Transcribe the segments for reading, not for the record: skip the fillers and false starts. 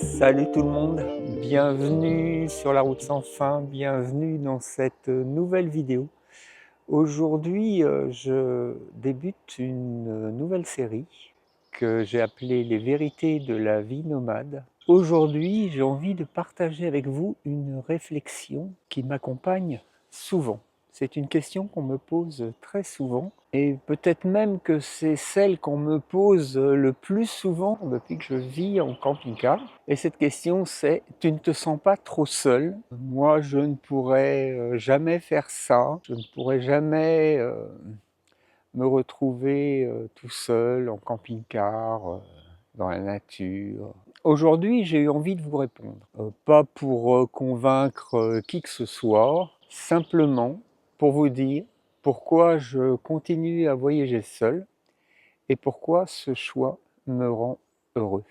Salut tout le monde, bienvenue sur la route sans fin, bienvenue dans cette nouvelle vidéo. Aujourd'hui, je débute une nouvelle série que j'ai appelée Les vérités de la vie nomade. Aujourd'hui, j'ai envie de partager avec vous une réflexion qui m'accompagne souvent. C'est une question qu'on me pose très souvent et peut-être même que c'est celle qu'on me pose le plus souvent depuis que je vis en camping-car. Et cette question c'est: tu ne te sens pas trop seul? Moi, je ne pourrais jamais faire ça. Je ne pourrais jamais me retrouver tout seul en camping-car, dans la nature. Aujourd'hui, j'ai eu envie de vous répondre. Pas pour convaincre qui que ce soit, simplement pour vous dire pourquoi je continue à voyager seul et pourquoi ce choix me rend heureux.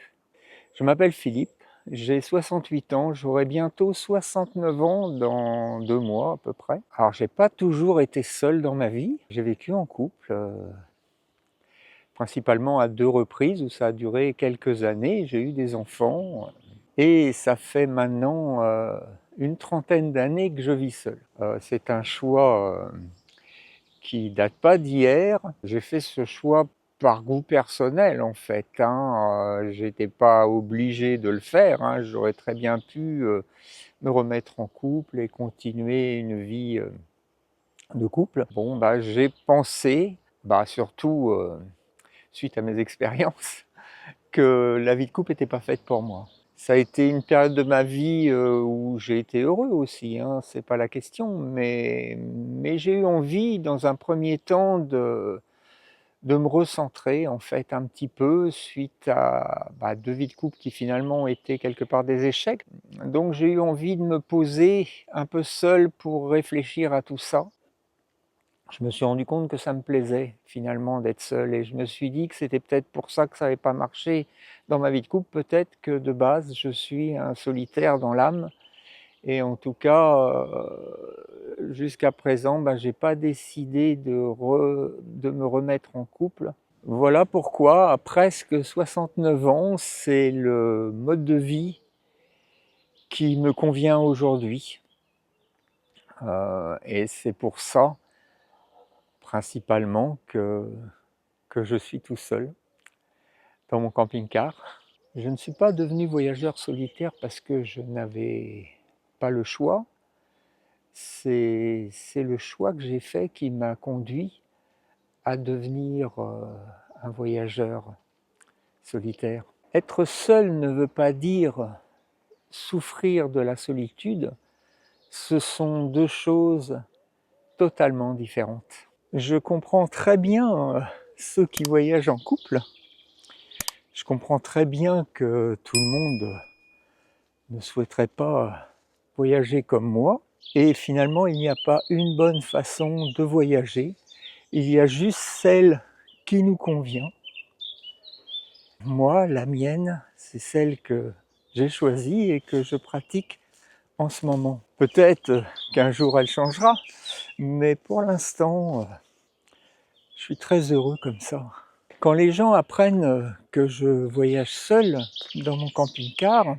Je m'appelle Philippe, j'ai 68 ans, j'aurai bientôt 69 ans dans 2 mois à peu près. Alors j'ai pas toujours été seul dans ma vie, j'ai vécu en couple, principalement à 2 reprises où ça a duré quelques années, j'ai eu des enfants et ça fait maintenant une trentaine d'années que je vis seul. C'est un choix qui date pas d'hier, j'ai fait ce choix par goût personnel en fait, j'étais pas obligé de le faire, j'aurais très bien pu me remettre en couple et continuer une vie de couple. Bon, j'ai pensé, surtout suite à mes expériences, que la vie de couple n'était pas faite pour moi. Ça a été une période de ma vie où j'ai été heureux aussi, c'est pas la question, mais j'ai eu envie dans un premier temps de me recentrer en fait un petit peu suite à 2 vies de couple qui finalement étaient quelque part des échecs. Donc j'ai eu envie de me poser un peu seul pour réfléchir à tout ça. Je me suis rendu compte que ça me plaisait finalement d'être seul et je me suis dit que c'était peut-être pour ça que ça n'avait pas marché dans ma vie de couple. Peut-être que de base je suis un solitaire dans l'âme et en tout cas jusqu'à présent j'ai pas décidé de me remettre en couple. Voilà pourquoi à presque 69 ans c'est le mode de vie qui me convient aujourd'hui et c'est pour ça principalement que je suis tout seul dans mon camping-car. Je ne suis pas devenu voyageur solitaire parce que je n'avais pas le choix. C'est le choix que j'ai fait qui m'a conduit à devenir un voyageur solitaire. Être seul ne veut pas dire souffrir de la solitude. Ce sont deux choses totalement différentes. Je comprends très bien ceux qui voyagent en couple. Je comprends très bien que tout le monde ne souhaiterait pas voyager comme moi. Et finalement, il n'y a pas une bonne façon de voyager. Il y a juste celle qui nous convient. Moi, la mienne, c'est celle que j'ai choisie et que je pratique en ce moment. Peut-être qu'un jour elle changera, mais pour l'instant, je suis très heureux comme ça. Quand les gens apprennent que je voyage seul dans mon camping-car,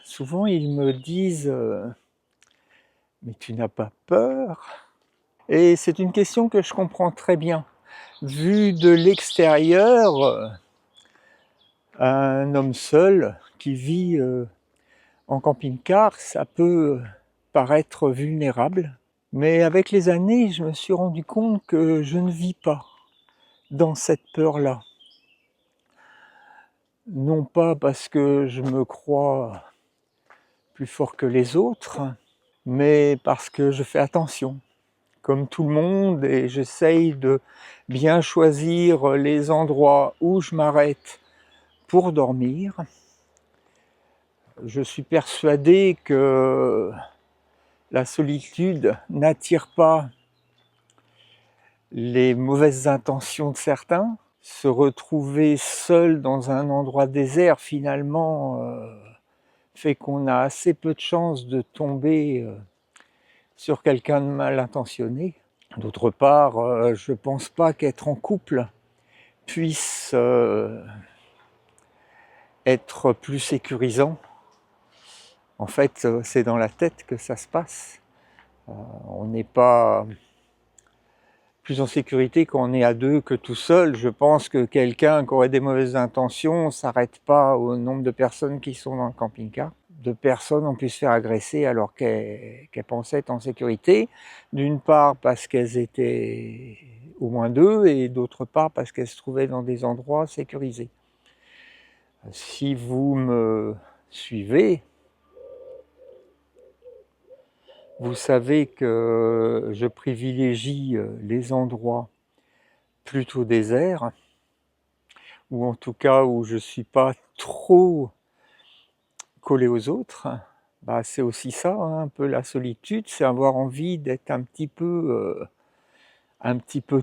souvent ils me disent mais tu n'as pas peur? Et c'est une question que je comprends très bien. Vu de l'extérieur, un homme seul qui vit en camping-car, ça peut paraître vulnérable. Mais avec les années, je me suis rendu compte que je ne vis pas dans cette peur-là. Non pas parce que je me crois plus fort que les autres, mais parce que je fais attention, comme tout le monde, et j'essaye de bien choisir les endroits où je m'arrête pour dormir. Je suis persuadé que la solitude n'attire pas les mauvaises intentions de certains. Se retrouver seul dans un endroit désert, finalement, fait qu'on a assez peu de chances de tomber sur quelqu'un de mal intentionné. D'autre part, je ne pense pas qu'être en couple puisse être plus sécurisant. En fait, c'est dans la tête que ça se passe. On n'est pas plus en sécurité quand on est à deux que tout seul. Je pense que quelqu'un qui aurait des mauvaises intentions ne s'arrête pas au nombre de personnes qui sont dans le camping-car. De personnes ont pu se faire agresser alors qu'elles pensaient être en sécurité. D'une part parce qu'elles étaient au moins deux, et d'autre part parce qu'elles se trouvaient dans des endroits sécurisés. Si vous me suivez, vous savez que je privilégie les endroits plutôt déserts, ou en tout cas où je ne suis pas trop collé aux autres. Bah, c'est aussi ça, hein, un peu la solitude, c'est avoir envie d'être un petit peu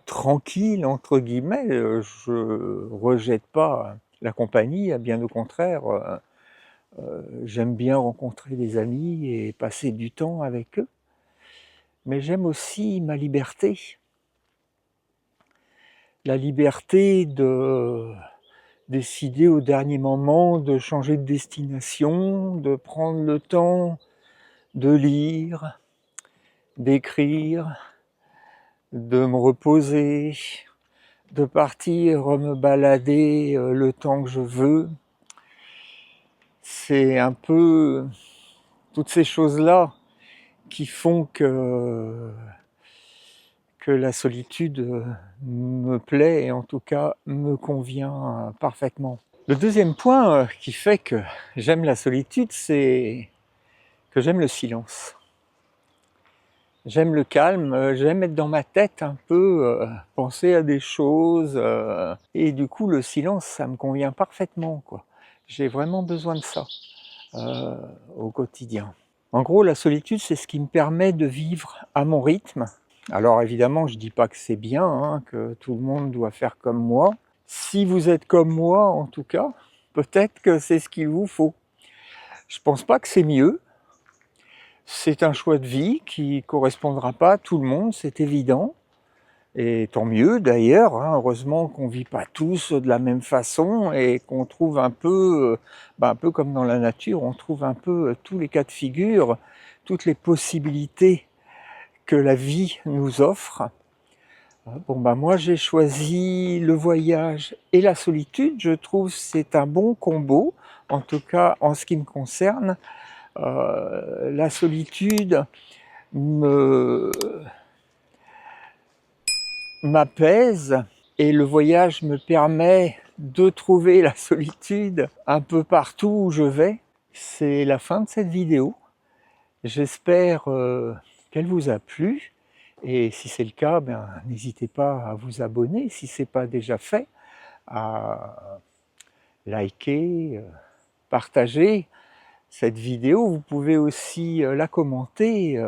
tranquille, entre guillemets. Je rejette pas la compagnie, bien au contraire. J'aime bien rencontrer des amis et passer du temps avec eux. Mais j'aime aussi ma liberté. La liberté de décider au dernier moment de changer de destination, de prendre le temps de lire, d'écrire, de me reposer, de partir me balader le temps que je veux. C'est un peu toutes ces choses-là qui font que la solitude me plaît, et en tout cas me convient parfaitement. Le deuxième point qui fait que j'aime la solitude, c'est que j'aime le silence. J'aime le calme, j'aime être dans ma tête un peu, penser à des choses, et du coup le silence, ça me convient parfaitement, quoi. J'ai vraiment besoin de ça au quotidien. En gros, la solitude, c'est ce qui me permet de vivre à mon rythme. Alors évidemment, je ne dis pas que c'est bien, hein, que tout le monde doit faire comme moi. Si vous êtes comme moi, en tout cas, peut-être que c'est ce qu'il vous faut. Je ne pense pas que c'est mieux. C'est un choix de vie qui ne correspondra pas à tout le monde, c'est évident. Et tant mieux d'ailleurs, hein, heureusement qu'on ne vit pas tous de la même façon et qu'on trouve un peu comme dans la nature, on trouve un peu tous les cas de figure, toutes les possibilités que la vie nous offre. Bon, moi j'ai choisi le voyage et la solitude. Je trouve que c'est un bon combo, en tout cas en ce qui me concerne. La solitude m'apaise et le voyage me permet de trouver la solitude un peu partout où je vais. C'est la fin de cette vidéo. J'espère qu'elle vous a plu, et si c'est le cas, n'hésitez pas à vous abonner si ce n'est pas déjà fait, à liker, partager cette vidéo. Vous pouvez aussi la commenter.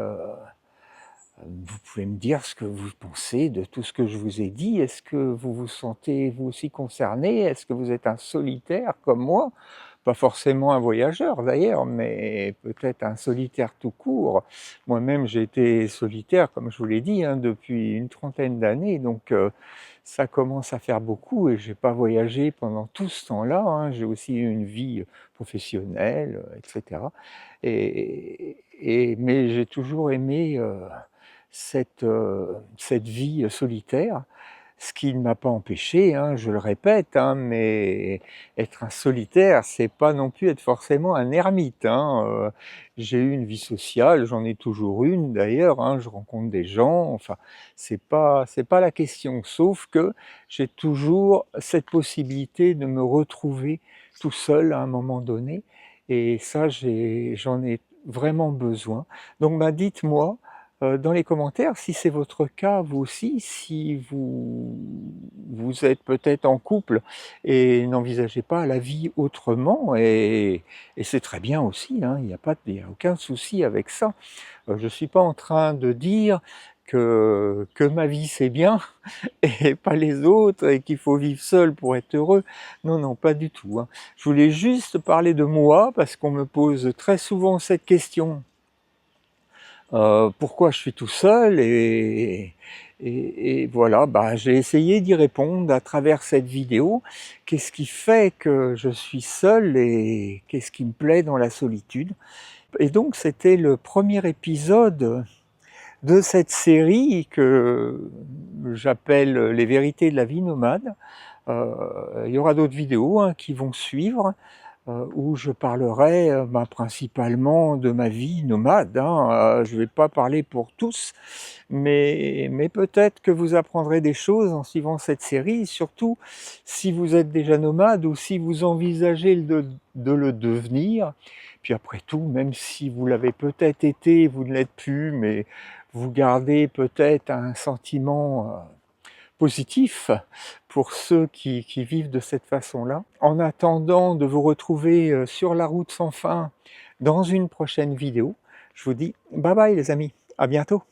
Vous pouvez me dire ce que vous pensez de tout ce que je vous ai dit. Est-ce que vous vous sentez vous aussi concerné? Est-ce que vous êtes un solitaire comme moi? Pas forcément un voyageur d'ailleurs, mais peut-être un solitaire tout court. Moi-même, j'ai été solitaire, comme je vous l'ai dit, hein, depuis une trentaine d'années, donc ça commence à faire beaucoup, et je n'ai pas voyagé pendant tout ce temps-là, hein. J'ai aussi eu une vie professionnelle, etc. Mais j'ai toujours aimé cette vie solitaire, ce qui ne m'a pas empêché, hein, je le répète, hein, mais être un solitaire, c'est pas non plus être forcément un ermite, hein. J'ai eu une vie sociale, j'en ai toujours une d'ailleurs, hein, je rencontre des gens, enfin, c'est pas la question, sauf que j'ai toujours cette possibilité de me retrouver tout seul à un moment donné, et ça, j'en ai vraiment besoin. Donc dites-moi dans les commentaires si c'est votre cas vous aussi, si vous êtes peut-être en couple et n'envisagez pas la vie autrement, et c'est très bien aussi, hein, il n'y a aucun souci avec ça. Je ne suis pas en train de dire que ma vie c'est bien et pas les autres, et qu'il faut vivre seul pour être heureux. Non, non, pas du tout, hein. Je voulais juste parler de moi parce qu'on me pose très souvent cette question. Pourquoi je suis tout seul, et Et voilà, j'ai essayé d'y répondre à travers cette vidéo. Qu'est-ce qui fait que je suis seul et qu'est-ce qui me plaît dans la solitude? Et donc c'était le premier épisode de cette série que j'appelle Les vérités de la vie nomade. Il y aura d'autres vidéos qui vont suivre, où je parlerai principalement de ma vie nomade. Je ne vais pas parler pour tous, mais peut-être que vous apprendrez des choses en suivant cette série, surtout si vous êtes déjà nomade ou si vous envisagez de le devenir. Puis après tout, même si vous l'avez peut-être été, vous ne l'êtes plus, mais vous gardez peut-être un sentiment positif pour ceux qui vivent de cette façon-là. En attendant de vous retrouver sur la route sans fin dans une prochaine vidéo, je vous dis bye bye les amis, à bientôt.